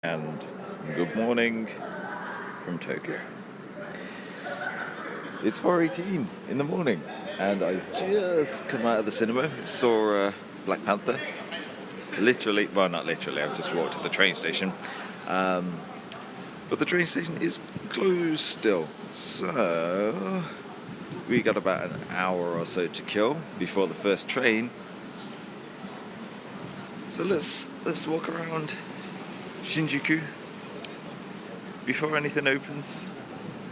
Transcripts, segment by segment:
And good morning from Tokyo. It's 4:18 in the morning, and I just come out of the cinema, saw Black Panther. Literally, well, not literally, I've just walked to the train station. But the train station is closed still, so we got about an hour or so to kill before the first train. So let's walk around Shinjuku before anything opens,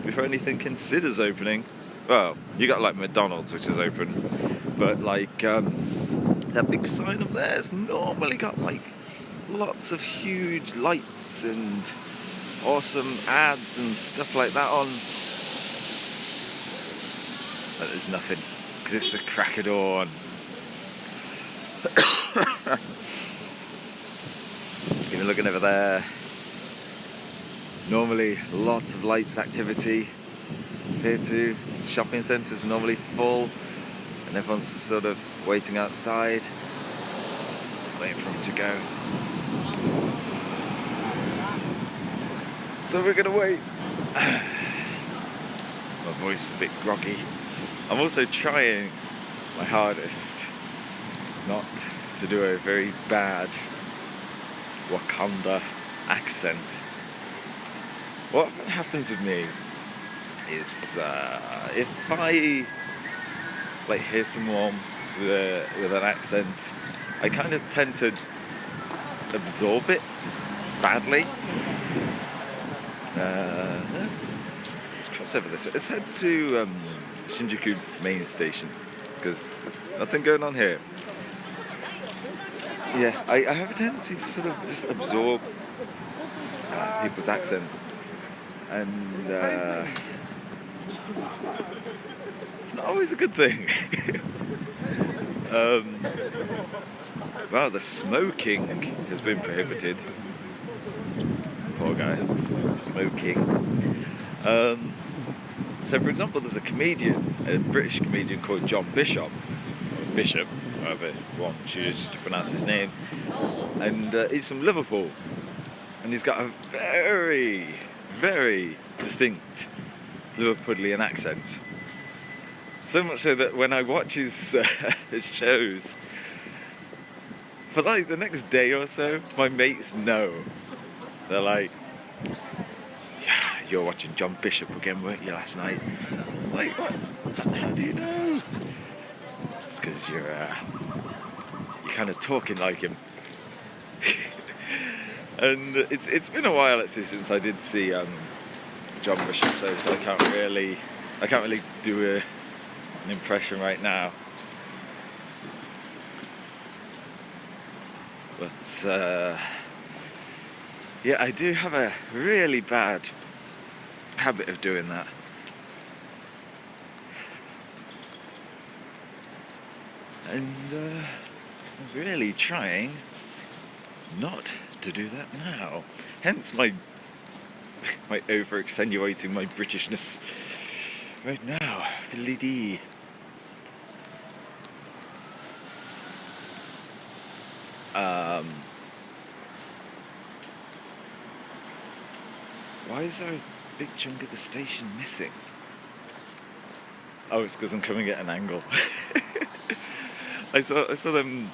before anything considers opening. Well, you got like McDonald's, which is open, but like that big sign up there's normally got like lots of huge lights and awesome ads and stuff like that on. But there's nothing, because it's the crack of dawn. Even looking over there, normally lots of lights activity here too. Shopping centres normally full, and everyone's sort of waiting outside, waiting for them to go. So we're gonna wait. My voice is a bit groggy. I'm also trying my hardest not to do a very bad Wakanda accent. What happens with me is if I like hear someone with an accent, I kind of tend to absorb it badly. Let's cross over this way. Let's head to Shinjuku main station, because there's nothing going on here. Yeah, I have a tendency to sort of just absorb people's accents, and it's not always a good thing. Well, the smoking has been prohibited. Poor guy, smoking. So, for example, there's a British comedian called John Bishop, however one chooses to pronounce his name, and he's from Liverpool, and he's got a very, very distinct Liverpudlian accent. So much so that when I watch his shows, for like the next day or so, my mates know. They're like, "Yeah, you're watching John Bishop again, weren't you, last night?" I'm like, what? How do you know? It's because you're kind of talking like him. And it's been a while actually since I did see John Bishop, so I can't really do an impression right now. But yeah, I do have a really bad habit of doing that. And I'm really trying not to do that now. Hence my over-extenuating my Britishness right now. Fiddly-dee. Why is there a big chunk of the station missing? Oh, it's because I'm coming at an angle. I saw them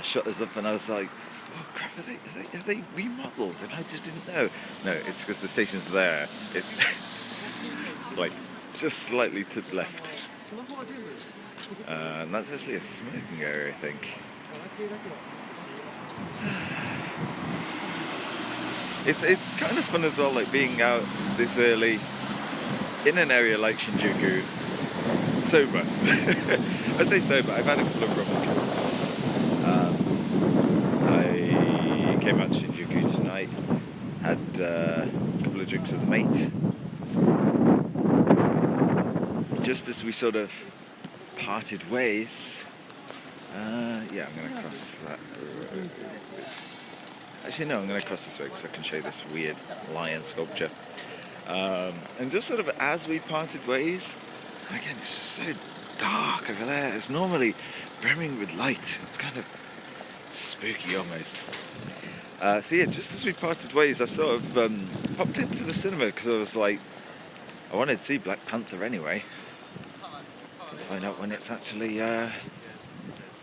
shut us up, and I was like, "Oh crap! Are they remodeled?" And I just didn't know. No, it's because the station's there. It's like just slightly to the left, and that's actually a smoking area, I think. It's kind of fun as well, like being out this early in an area like Shinjuku, sober. I say sober, I've had a couple of rum and cokes. I came out to Shinjuku tonight, had a couple of drinks with a mate. Just as we sort of parted ways, yeah, I'm going to cross that road. Actually, no, I'm going to cross this way because I can show you this weird lion sculpture. And just sort of as we parted ways, again, it's just so dark over there. It's normally brimming with light. It's kind of spooky almost. So yeah, just as we parted ways, I sort of popped into the cinema because I was like, I wanted to see Black Panther anyway. Find out when it's actually on.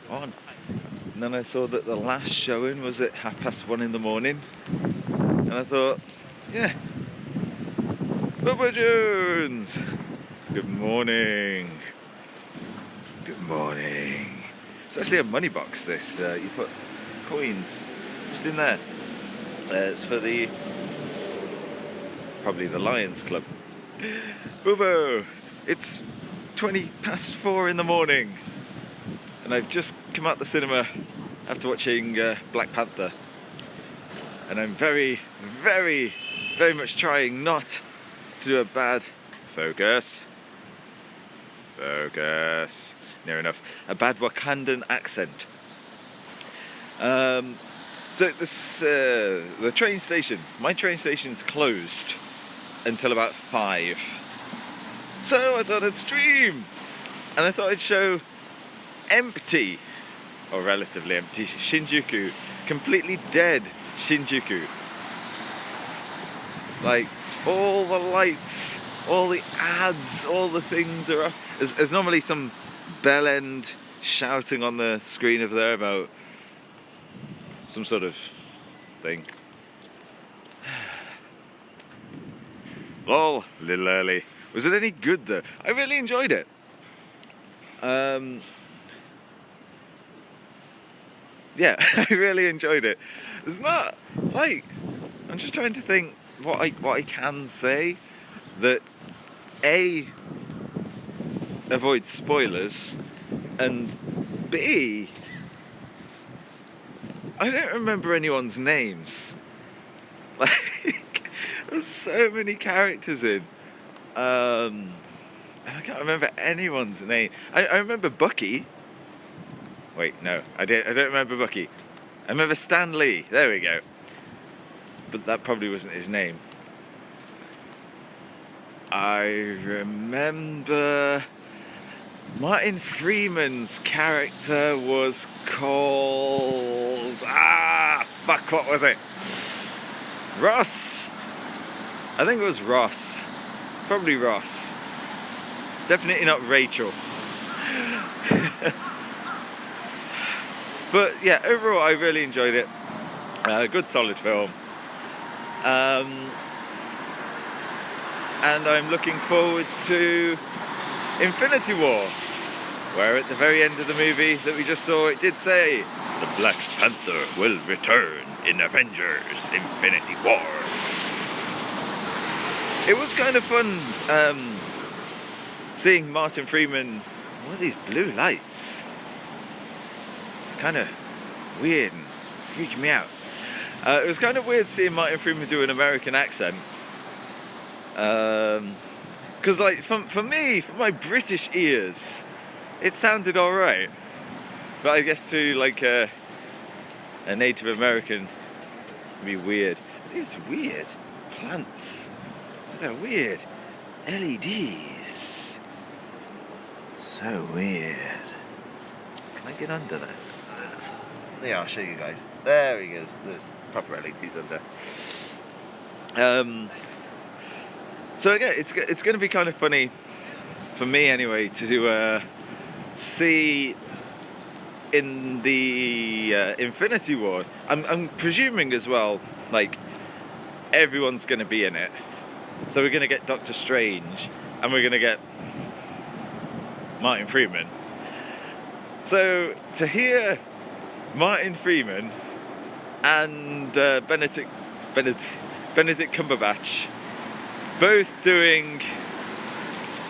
And then I saw that the last showing was at 1:30 in the morning, and I thought, yeah, Bubba Jones, good morning. Good morning. It's actually a money box. This you put coins just in there. It's for probably the Lions Club. Bubbo, it's 4:20 in the morning, and I've just come out the cinema after watching Black Panther, and I'm very, very, very much trying not to do a bad focus. Near enough. A bad Wakandan accent. So this the train station. My train station's closed until about 5. So I thought I'd stream, and I thought I'd show empty, or relatively empty, Shinjuku, completely dead Shinjuku. Like all the lights, all the ads, all the things are off. There's normally some bell end shouting on the screen over there about some sort of thing. Lol, little early. Was it any good though? I really enjoyed it. Yeah, I really enjoyed it. It's not like, I'm just trying to think what I can say that A, avoid spoilers, and B, I don't remember anyone's names. Like, there's so many characters in. I can't remember anyone's name. I remember Bucky. Wait, no, I don't remember Bucky. I remember Stan Lee. There we go. But that probably wasn't his name. I remember Martin Freeman's character was called... what was it? Ross. I think it was Ross. Probably Ross. Definitely not Rachel. But yeah, overall I really enjoyed it. Good solid film. And I'm looking forward to Infinity War, where at the very end of the movie that we just saw, it did say, the Black Panther will return in Avengers Infinity War. It was kind of fun seeing Martin Freeman. What are these blue lights? Kind of weird and freaking me out. It was kind of weird seeing Martin Freeman do an American accent. Because like for me, for my British ears, it sounded alright. But I guess to like a Native American, it'd be weird. These weird plants. They're weird. LEDs. So weird. Can I get under that? Yeah, I'll show you guys. There he goes. There's proper LEDs under. So again, it's going to be kind of funny for me anyway to see in the Infinity Wars. I'm presuming as well, like everyone's going to be in it. So we're going to get Doctor Strange, and we're going to get Martin Freeman. So to hear Martin Freeman and Benedict Cumberbatch both doing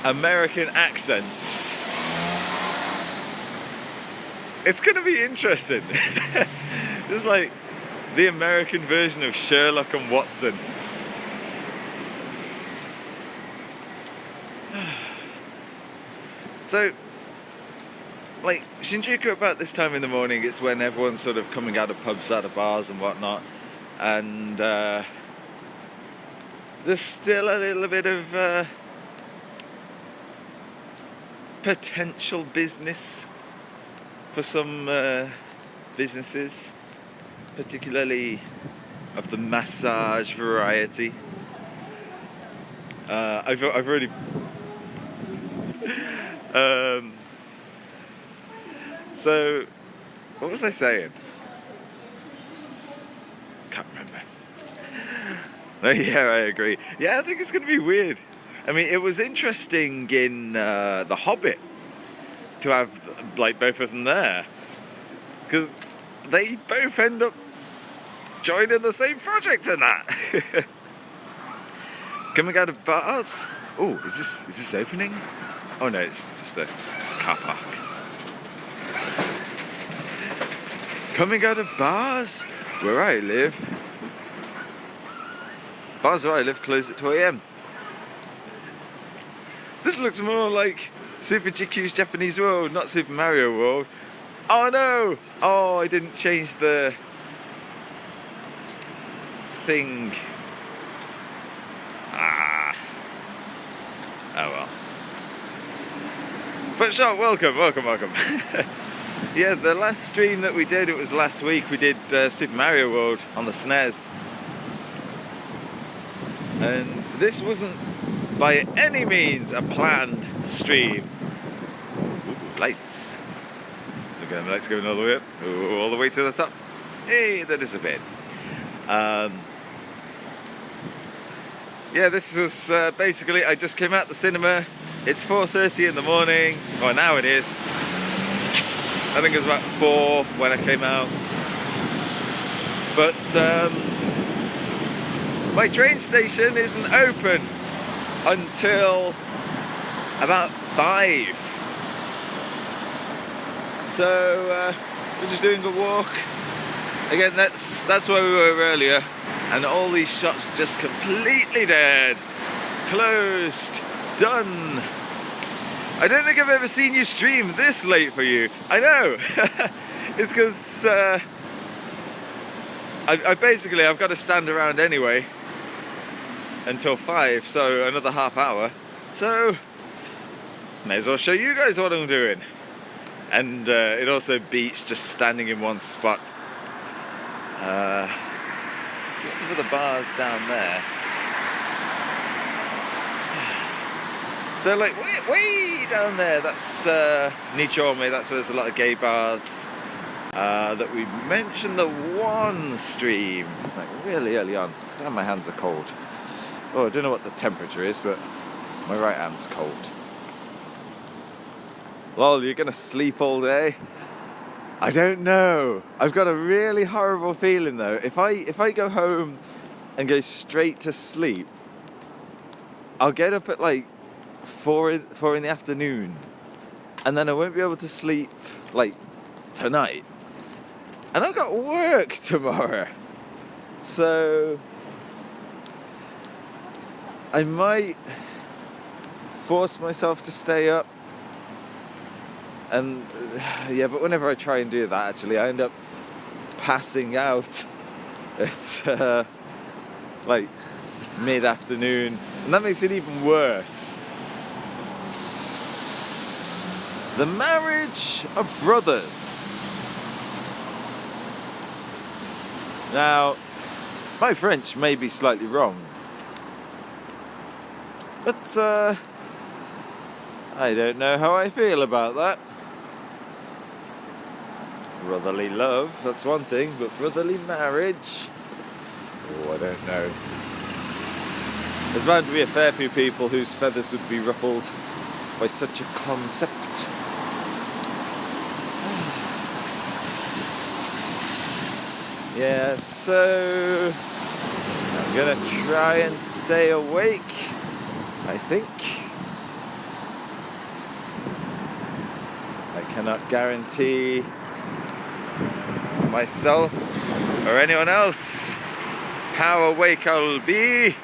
American accents, it's going to be interesting. It's like the American version of Sherlock and Watson. So, like, Shinjuku about this time in the morning, it's when everyone's sort of coming out of pubs, out of bars and whatnot, and there's still a little bit of potential business for some businesses, particularly of the massage variety. I've already. So, what was I saying? Can't remember. Yeah, I agree. Yeah, I think it's going to be weird. I mean, it was interesting in The Hobbit to have like both of them there, because they both end up joining the same project and that. Coming out of bars. Oh, is this opening? Oh no, it's just a car park. Coming out of bars where I live. Bars where I live close at 2 a.m. This looks more like Super Jikyuu's Japanese World, not Super Mario World. Oh no! Oh, I didn't change the thing. Oh well. But sure, welcome. Yeah, the last stream that we did, it was last week, we did Super Mario World on the SNES. And this wasn't by any means a planned stream. Ooh, lights. Look at them lights going all the way up. Ooh, all the way to the top. Hey, they disappeared. Yeah, this was basically, I just came out the cinema. It's 4:30 in the morning. Well, now it is. I think it was about 4 when I came out. But my train station isn't open until about 5. So we're just doing a walk. Again, that's where we were earlier, and all these shops just completely dead, closed, done. I don't think I've ever seen you stream this late for you. I know. It's because I've got to stand around anyway until 5, so another half hour. So may as well show you guys what I'm doing. And it also beats just standing in one spot. Get some of the bars down there. So like way down there, that's Nichome, that's where there's a lot of gay bars that we mentioned the one stream, like really early on. Damn, my hands are cold. Oh, I don't know what the temperature is, but my right hand's cold. Lol, you're gonna sleep all day? I don't know. I've got a really horrible feeling though. If I go home and go straight to sleep, I'll get up at like 4 in the afternoon, and then I won't be able to sleep like tonight. And I've got work tomorrow. So I might force myself to stay up. And yeah, but whenever I try and do that, actually, I end up passing out at like mid-afternoon, and that makes it even worse. The marriage of brothers. Now, my French may be slightly wrong, but I don't know how I feel about that. Brotherly love, that's one thing, but brotherly marriage? Oh, I don't know. There's bound to be a fair few people whose feathers would be ruffled by such a concept. Yeah, so I'm gonna try and stay awake, I think. I cannot guarantee myself or anyone else how awake I'll be.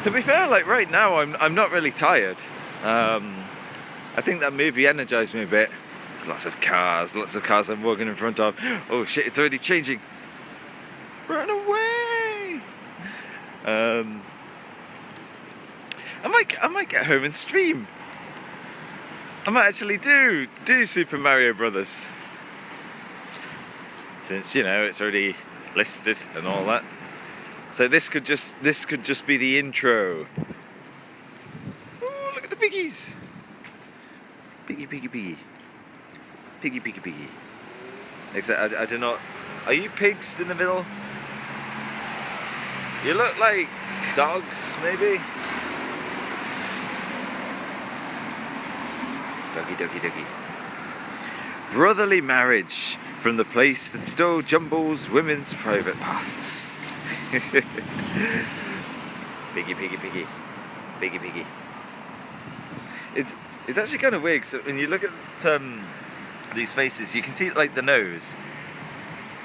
To be fair, like right now I'm not really tired. I think that movie energized me a bit. There's lots of cars I'm walking in front of. Oh shit, it's already changing. Run away! I might get home and stream. I might actually do Super Mario Brothers. Since, you know, it's already listed and all that. So this could just be the intro. Oh, look at the piggies! Piggy. Except I do not. Are you pigs in the middle? You look like dogs, maybe. Doggy. Brotherly marriage from the place that still jumbles women's private parts. Piggy. It's actually kind of weird. So when you look at these faces, you can see like the nose.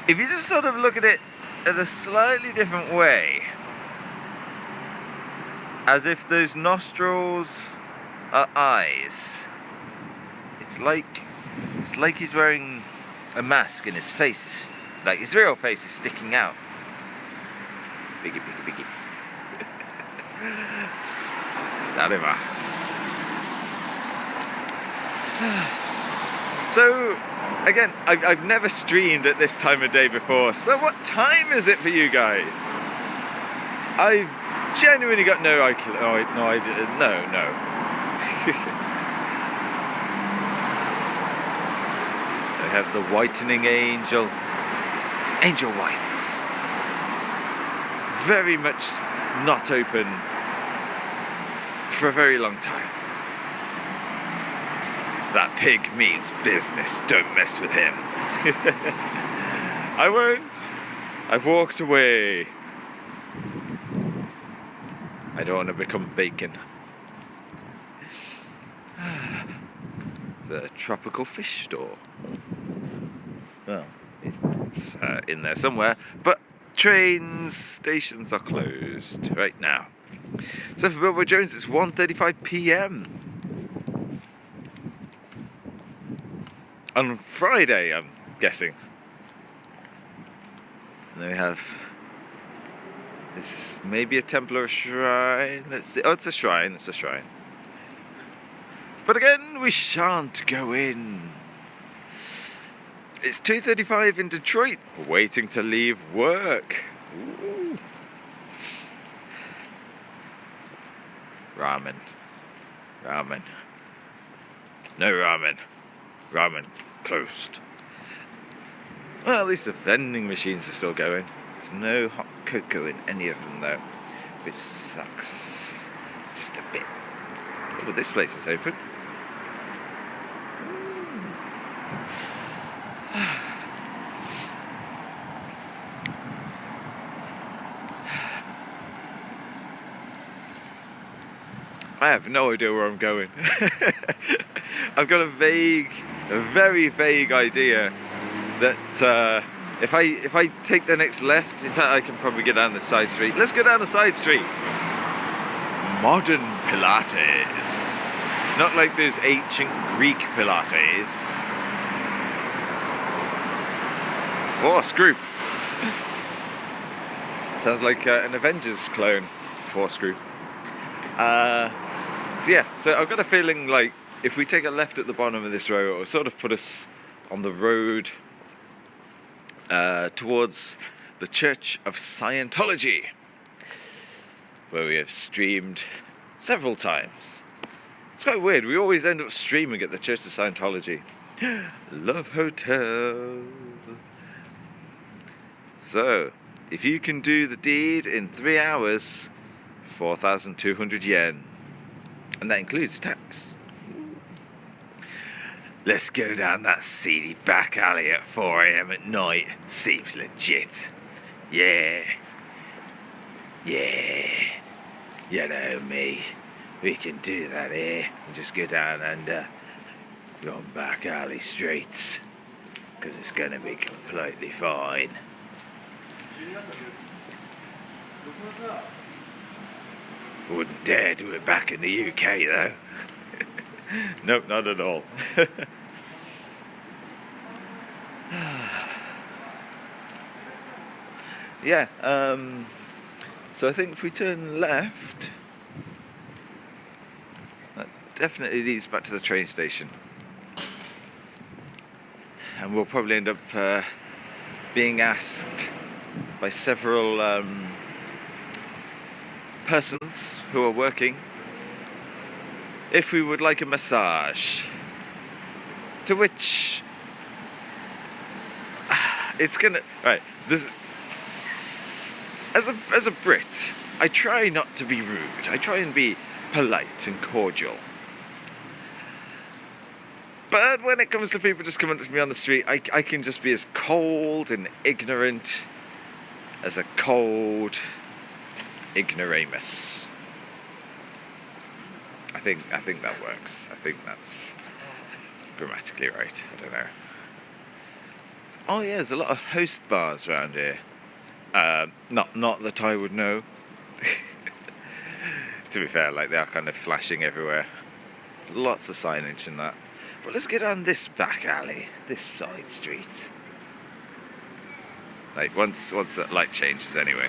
If you just sort of look at it in a slightly different way, as if those nostrils are eyes. It's like he's wearing a mask and his face is, like his real face is sticking out. Piggy. Arriba. So, again, I've never streamed at this time of day before, so what time is it for you guys? I've genuinely got no idea. No. I have the whitening angel whites. Very much not open for a very long time. That pig means business, don't mess with him. I won't. I've walked away. I don't want to become bacon. It's a tropical fish store. Well, it's in there somewhere, but train stations are closed right now. So for Billboard Jones, it's 1:35 p.m. on Friday, I'm guessing. And then we have this is maybe a temple or a shrine. Let's see. Oh, it's a shrine. But again, we shan't go in. It's 2:35 in Detroit, waiting to leave work. Ooh. Ramen. No ramen. Ramen closed. Well, at least the vending machines are still going. There's no hot cocoa in any of them though, which sucks just a bit. Oh, but this place is open. I have no idea where I'm going. I've got a very vague idea that if I take the next left, in fact I can probably get down the side street. Let's go down the side street. Modern Pilates. Not like those ancient Greek Pilates. It's the Force Group. Sounds like an Avengers clone. Force Group. So I've got a feeling like if we take a left at the bottom of this road, it will sort of put us on the road towards the Church of Scientology, where we have streamed several times. It's quite weird, we always end up streaming at the Church of Scientology. Love Hotel. So, if you can do the deed in 3 hours, 4,200 yen. And that includes tax. Let's go down that seedy back alley at 4 a.m. at night. Seems legit. Yeah. You know me. We can do that here. And just go down and run back alley streets. Because it's going to be completely fine. Wouldn't dare do it back in the UK though. Nope, not at all. Yeah, so I think if we turn left, that definitely leads back to the train station. And we'll probably end up being asked by several persons who are working if we would like a massage. To which it's gonna right. This as a Brit, I try not to be rude. I try and be polite and cordial. But when it comes to people just coming up to me on the street, I can just be as cold and ignorant as a cold ignoramus. I think that works. I think that's grammatically right. I don't know. Oh yeah, there's a lot of host bars around here. Not that I would know. To be fair, like they are kind of flashing everywhere. There's lots of signage and that. But let's get on this back alley, this side street. Like once that light changes anyway.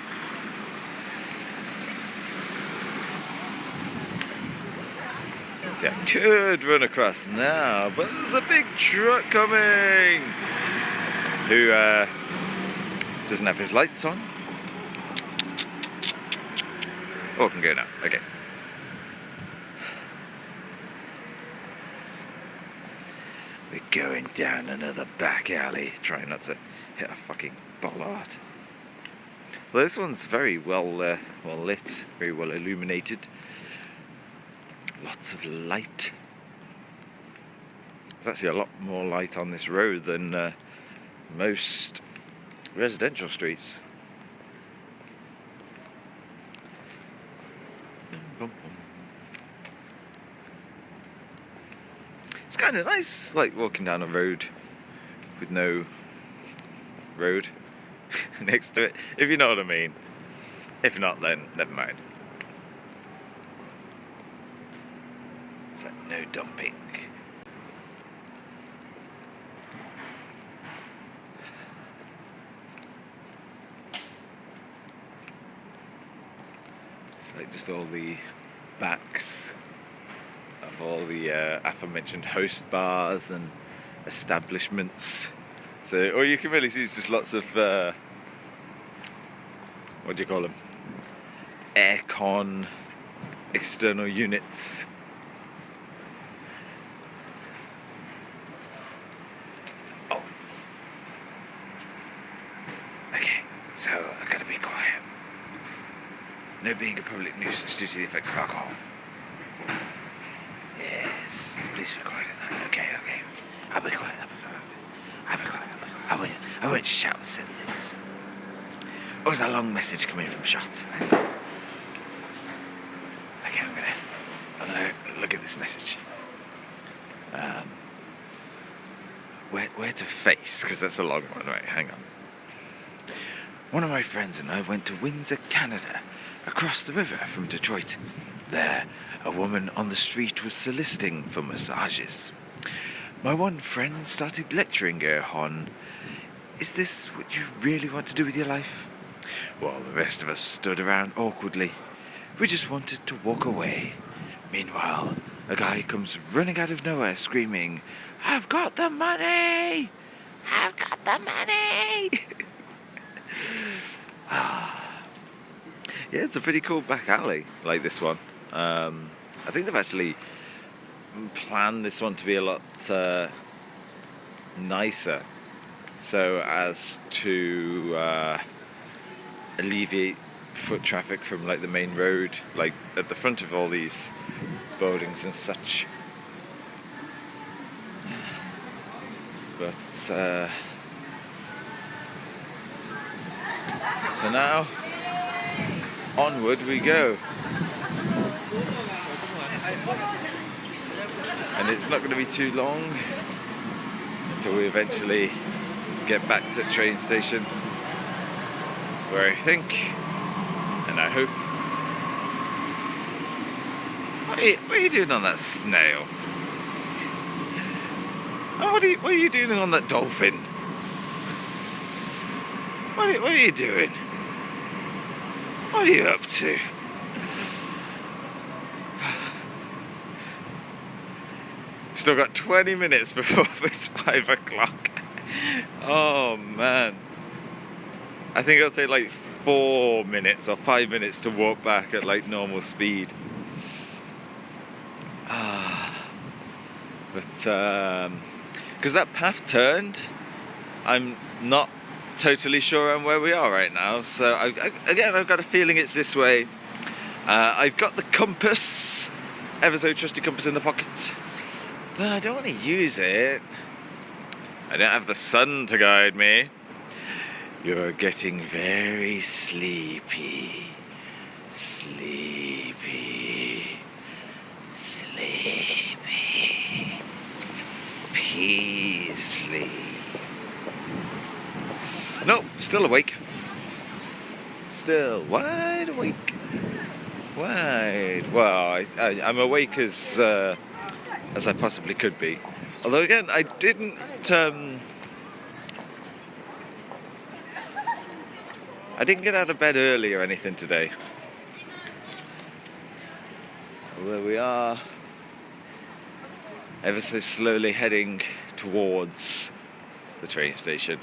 So I could run across now, but there's a big truck coming who doesn't have his lights on. Oh, I can go now. Okay. We're going down another back alley, trying not to hit a fucking bollard. Well, this one's very well lit, very well illuminated. Lots of light. There's actually a lot more light on this road than most residential streets. It's kind of nice, like walking down a road with no road next to it, if you know what I mean. If not, then never mind. It's like no dumping. It's like just all the backs of all the aforementioned host bars and establishments. So all you can really see is just lots of what do you call them? Aircon external units. Oh. Okay, so I gotta be quiet. No being a public nuisance due to the effects of alcohol. Yes, please be quiet at night. Okay. I'll be quiet. I won't shout and say things. Oh, there's a long message coming from Shot. Okay, I'm gonna look at this message. Where to face? Because that's a long one. Right, hang on. One of my friends and I went to Windsor, Canada, across the river from Detroit. There, a woman on the street was soliciting for massages. My one friend started lecturing her on, "Is this what you really want to do with your life?" While the rest of us stood around awkwardly. We just wanted to walk away. Meanwhile, a guy comes running out of nowhere screaming, "I've got the money! I've got the money!" Yeah, it's a pretty cool back alley, like this one. I think they've actually planned this one to be a lot nicer, so as to alleviate foot traffic from like the main road, like at the front of all these buildings and such. But for now, onward we go. And it's not going to be too long until we eventually get back to the train station, where I think, and I hope... What are you doing on that snail? Oh, what are you doing on that dolphin? What are you doing? What are you up to? Still got 20 minutes before it's 5 o'clock. Oh man. I think it'll take like 4 minutes or 5 minutes to walk back at like normal speed. But because that path turned, I'm not totally sure on where we are right now. So again, I've got a feeling it's this way. I've got the compass, ever so trusty compass in the pocket, but I don't want to use it. I don't have the sun to guide me. You're getting very sleepy. Sleepy. Sleepy. Peacefully. Nope, still awake. Still wide awake. Wide. Well, I'm awake as I possibly could be. Although again, I didn't. I didn't get out of bed early or anything today. Although we are ever so slowly heading towards the train station.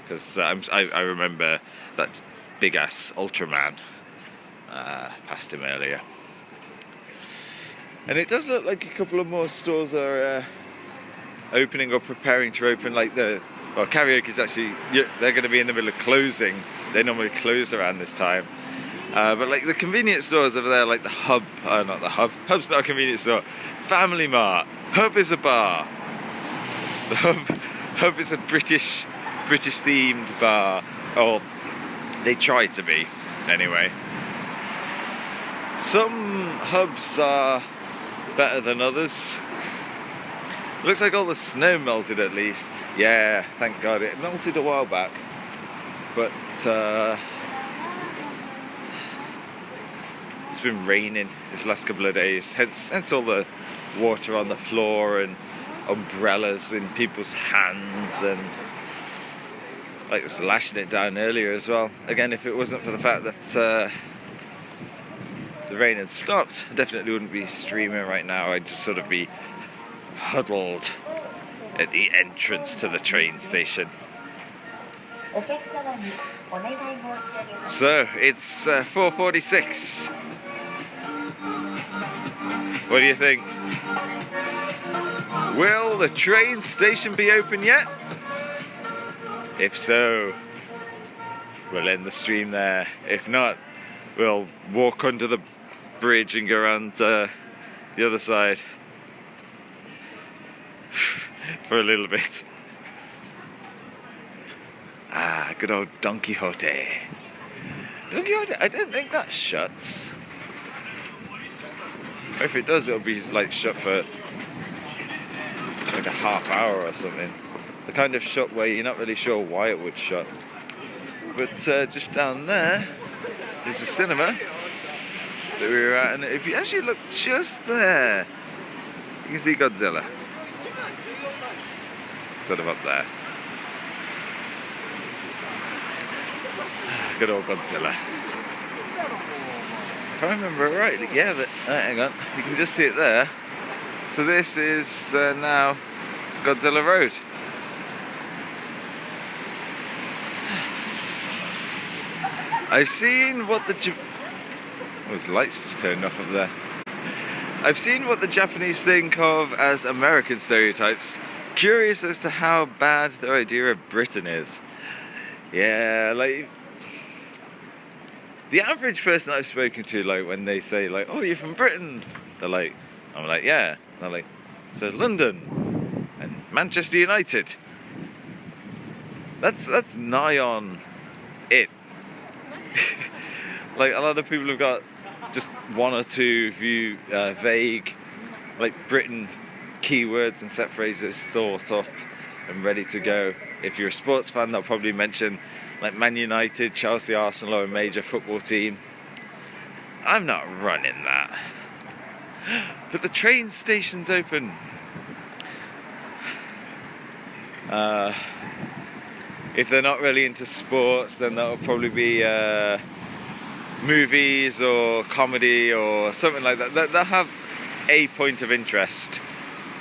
Because I remember that big ass Ultraman passed him earlier. And it does look like a couple of more stores are opening or preparing to open. Like karaoke's actually, they're going to be in the middle of closing. They normally close around this time. But like the convenience stores over there, like the Hub, not the Hub. Hub's not a convenience store. Family Mart. Hub is a bar. The Hub is a British themed bar. Or they try to be, anyway. Some hubs are better than others. Looks like all the snow melted at least. Yeah, thank God. It melted a while back. But it's been raining this last couple of days. Hence all the water on the floor and umbrellas in people's hands, and like it was lashing it down earlier as well. Again, if it wasn't for the fact that the rain had stopped, I definitely wouldn't be streaming right now. I'd just sort of be huddled at the entrance to the train station. So it's 4:46. What do you think? Will the train station be open yet? If so, we'll end the stream there. If not, we'll walk under the bridge and go around the other side for a little bit. Good old Don Quixote. Don Quixote, I don't think that shuts. Or if it does, it'll be like shut for like a half hour or something. The kind of shut where you're not really sure why it would shut. But just down there is the cinema that we were at, and if you actually look just there, you can see Godzilla. Sort of up there. Good old Godzilla. If I remember rightly, yeah, hang on, you can just see it there. So this is now, it's Godzilla Road. I've seen what the his lights just turned off up there. I've seen what the Japanese think of as American stereotypes. Curious as to how bad their idea of Britain is. Yeah, like the average person I've spoken to, like when they say like, "Oh, you're from Britain," they're like, I'm like, "Yeah." They're like, "So London and Manchester United." That's nigh on it. Like a lot of people have got just one or two vague, like Britain keywords and set phrases thought up and ready to go. If you're a sports fan, they'll probably mention like Man United, Chelsea, Arsenal, or a major football team. I'm not running that. But the train station's open. If they're not really into sports, then that'll probably be movies or comedy or something like that. They'll have a point of interest,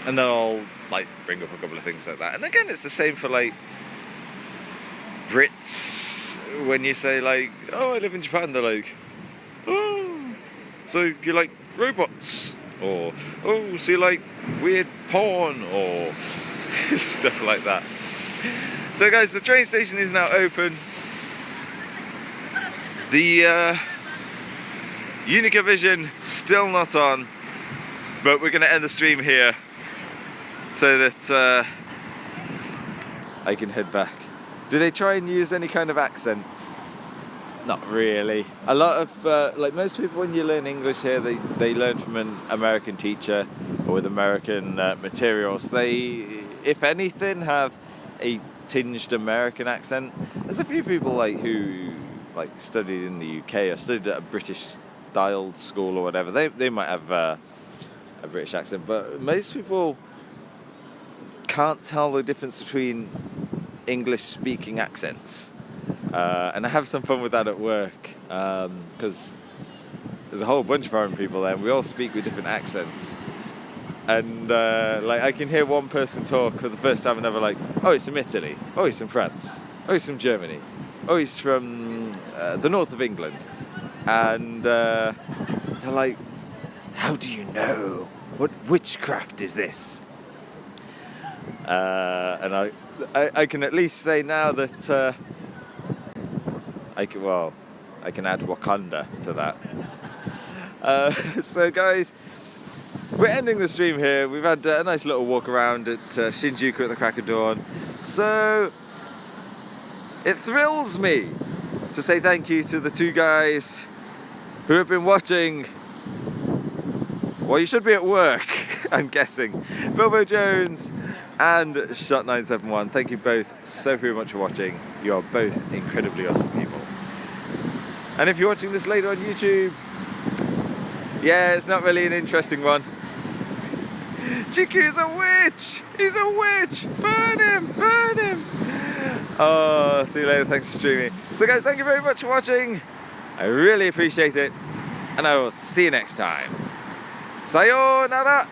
and they'll like bring up a couple of things like that. And again, it's the same for like Brits when you say like, oh, I live in Japan, they're like, oh, so you like robots? Or, oh, so you like weird porn? Or stuff like that. So guys, the train station is now open. The Unica Vision still not on, but we're going to end the stream here so that I can head back. Do they try and use any kind of accent? Not really. A lot of, like most people when you learn English here, they learn from an American teacher or with American materials. They, if anything, have a tinged American accent. There's a few people like who like studied in the UK or studied at a British styled school or whatever. They might have a British accent, but most people can't tell the difference between English speaking accents. And I have some fun with that at work because there's a whole bunch of foreign people there and we all speak with different accents. And like I can hear one person talk for the first time and ever like, oh, he's from Italy, oh, he's from France, oh, he's from Germany, oh, he's from the north of England. And they're like, how do you know? What witchcraft is this? And I can at least say now that I can add Wakanda to that. So guys, we're ending the stream here. We've had a nice little walk around at Shinjuku at the crack of dawn. So it thrills me to say thank you to the two guys who have been watching. Well, you should be at work, I'm guessing. Bilbo Jones and Shot971. Thank you both so very much for watching. You are both incredibly awesome people. And if you're watching this later on YouTube, yeah, it's not really an interesting one. Jikyuu's a witch! He's a witch! Burn him! Burn him! Oh, see you later. Thanks for streaming. So guys, thank you very much for watching. I really appreciate it. And I will see you next time. Sayonara!